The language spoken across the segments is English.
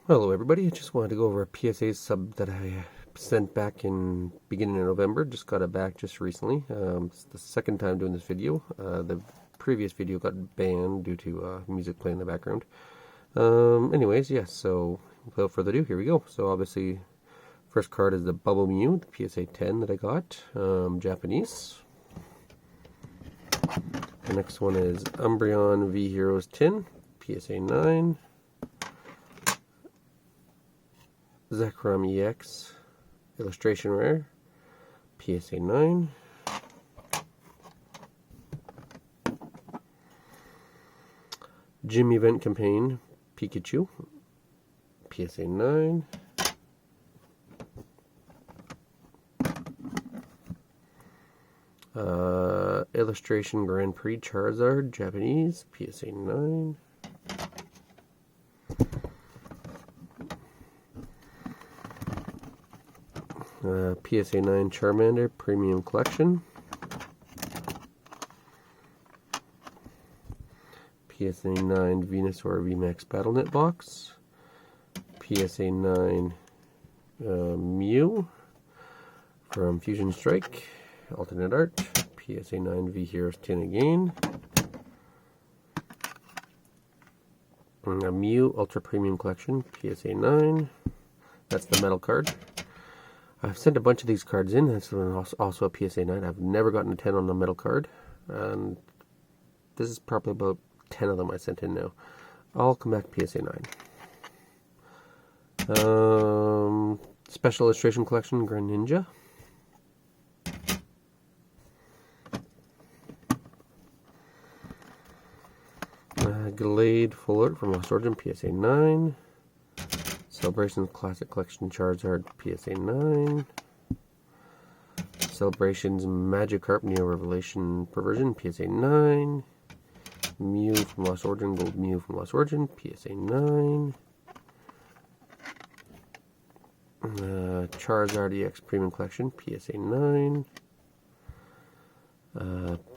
Hello everybody, I just wanted to go over a PSA sub that I sent back in beginning of November. Just got it back just recently. It's the second time doing this video. The previous video got banned due to music playing in the background. Anyways, yes, so without further ado, here we go. So obviously, first card is the Bubble Mew, the PSA 10 that I got, Japanese. The next one is Umbreon V Heroes Tin, PSA 9. Zekrom EX, Illustration Rare, PSA 9. Gym Event Campaign, Pikachu, PSA 9. Illustration Grand Prix Charizard, Japanese, PSA 9. PSA 9 Charmander Premium Collection. PSA 9 Venusaur VMAX BattleNet Box. PSA 9 Mew from Fusion Strike, Alternate Art. PSA 9 V Heroes Tin again. A Mew Ultra Premium Collection, PSA 9. That's the metal card. I've sent a bunch of these cards in. That's also a PSA 9. I've never gotten a 10 on a metal card. And this is probably about 10 of them I sent in now. I'll come back to PSA 9. Special Illustration Collection, Greninja. Glade Full Art from Lost Origin, PSA 9. Celebrations Classic Collection Charizard, PSA 9. Celebrations Magikarp Neo Revelation Perversion, PSA 9. Mew from Lost Origin, Gold Mew from Lost Origin, PSA 9. Charizard EX Premium Collection, PSA 9.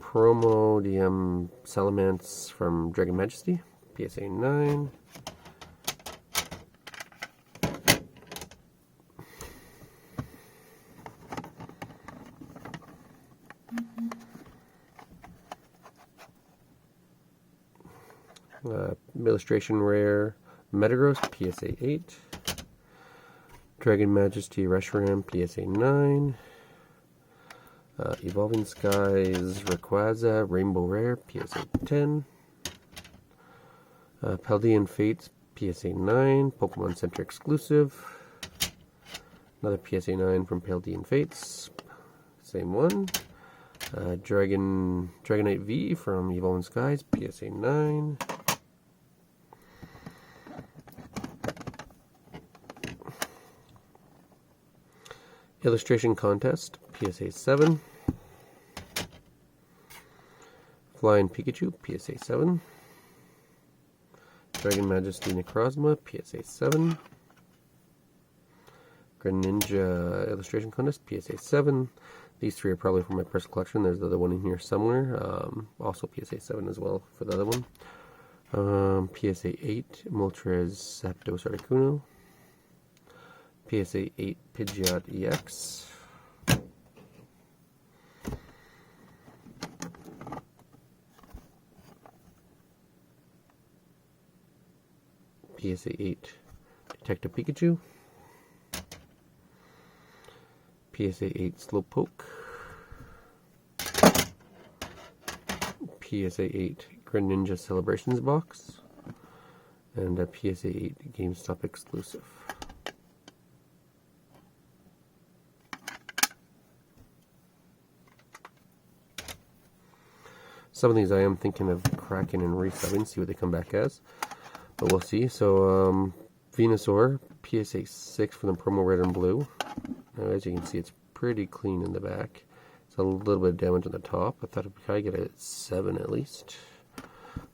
Promo DM Salamence from Dragon Majesty, PSA 9. Illustration Rare Metagross, PSA 8. Dragon Majesty Reshiram, PSA 9. Evolving Skies Rayquaza Rainbow Rare, PSA 10. Paldean Fates, PSA 9. Pokemon Center exclusive. Another PSA 9 from Paldean Fates. Same one. Dragonite V from Evolving Skies, PSA 9. Illustration Contest, PSA 7. Flying Pikachu, PSA 7. Dragon Majesty Necrozma, PSA 7. Greninja Illustration Contest, PSA 7. These three are probably from my personal collection. There's the other one in here somewhere. Also PSA 7 as well for the other one. PSA 8 Moltres Zapdos Articuno. PSA 8 Pidgeot EX. PSA 8 Detective Pikachu. PSA 8 Slowpoke. PSA 8 Greninja Celebrations Box. And a PSA 8 GameStop exclusive. Some of these I am thinking of cracking and resubbing, see what they come back as. But we'll see. So, Venusaur, PSA 6 for the promo red and blue. Now, as you can see, it's pretty clean in the back. It's a little bit of damage on the top. I thought I'd probably get a 7 at least.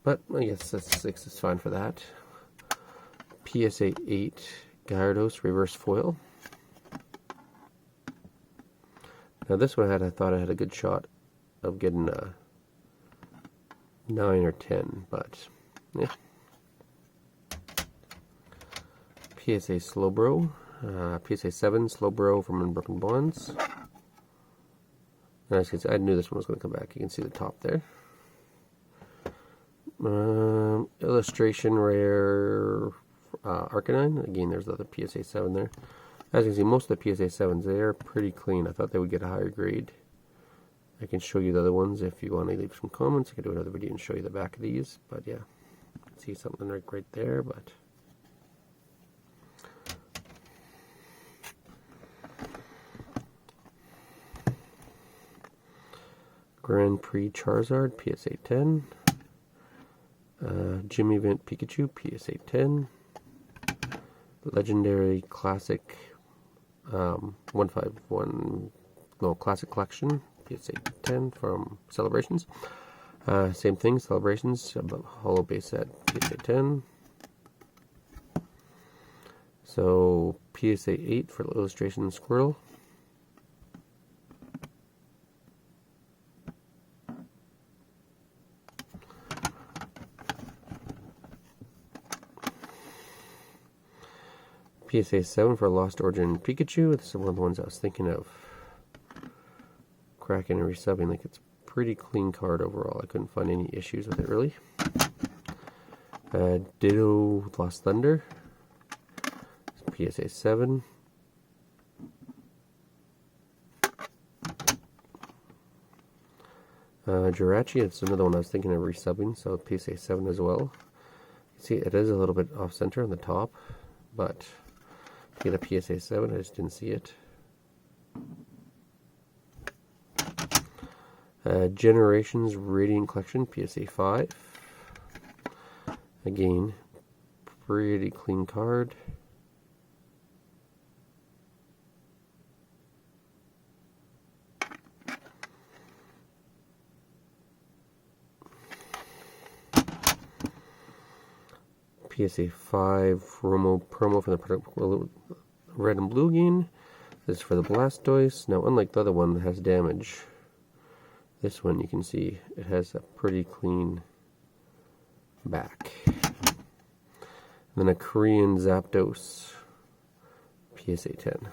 But I guess that's 6 is fine for that. PSA 8 Gyarados Reverse Foil. Now this one I thought I had a good shot of getting a 9 or 10, but yeah. PSA Slowbro, PSA 7 Slowbro from Unbroken Bonds. And as you can see, I knew this one was going to come back. You can see the top there. Illustration Rare Arcanine. Again, there's the other PSA 7 there. As you can see, most of the PSA 7s, they're pretty clean. I thought they would get a higher grade. I can show you the other ones if you want to leave some comments. I can do another video and show you the back of these. But yeah, see something right there. But Grand Prix Charizard, PSA 10. Jimmy Event Pikachu, PSA 10. Legendary Classic 151, no, Classic Collection, PSA 10 from Celebrations. Same thing, Celebrations, Holo Base Set, PSA 10. So, PSA 8 for Illustration Squirrel. PSA 7 for Lost Origin Pikachu. This is one of the ones I was thinking of cracking and resubbing. Like, it's a pretty clean card overall. I couldn't find any issues with it really. Ditto Lost Thunder. PSA 7. Jirachi, it's another one I was thinking of resubbing, so PSA 7 as well. You see, it is a little bit off center on the top, but to get a PSA 7, I just didn't see it. Generations Radiant Collection, PSA 5. Again, pretty clean card. PSA 5 promo for the red and blue again. This is for the Blastoise. Now, unlike the other one that has damage, this one you can see it has a pretty clean back. And then a Korean Zapdos, PSA 10.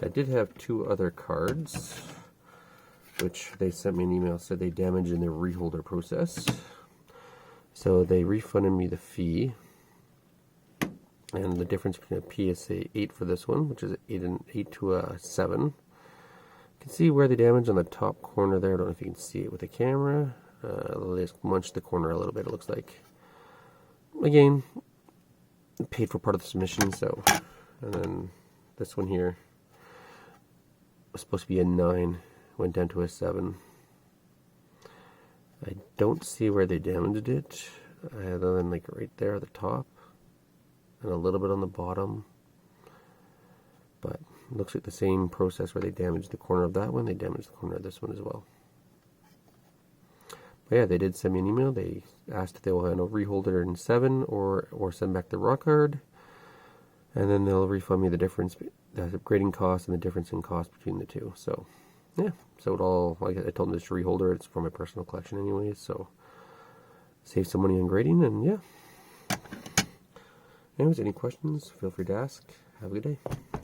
I did have two other cards, which they sent me an email, said they damaged in their reholder process. So they refunded me the fee, and the difference between a PSA 8 for this one, which is 8 to a 7. You can see where the damage on the top corner there. I don't know if you can see it with the camera. They just munched the corner a little bit, it looks like. Again, paid for part of the submission, so. And then this one here was supposed to be a 9, went down to a 7. I don't see where they damaged it, other than like right there at the top, and a little bit on the bottom. But it looks like the same process where they damaged the corner of that one, they damaged the corner of this one as well. But yeah, they did send me an email. They asked if they will rehold it in 7 or send back the raw card, and then they'll refund me the difference, the upgrading cost and the difference in cost between the two. So yeah, so it all, like I told them, just reholder. It's for my personal collection anyways, so save some money on grading, and yeah. Anyways, any questions, feel free to ask. Have a good day.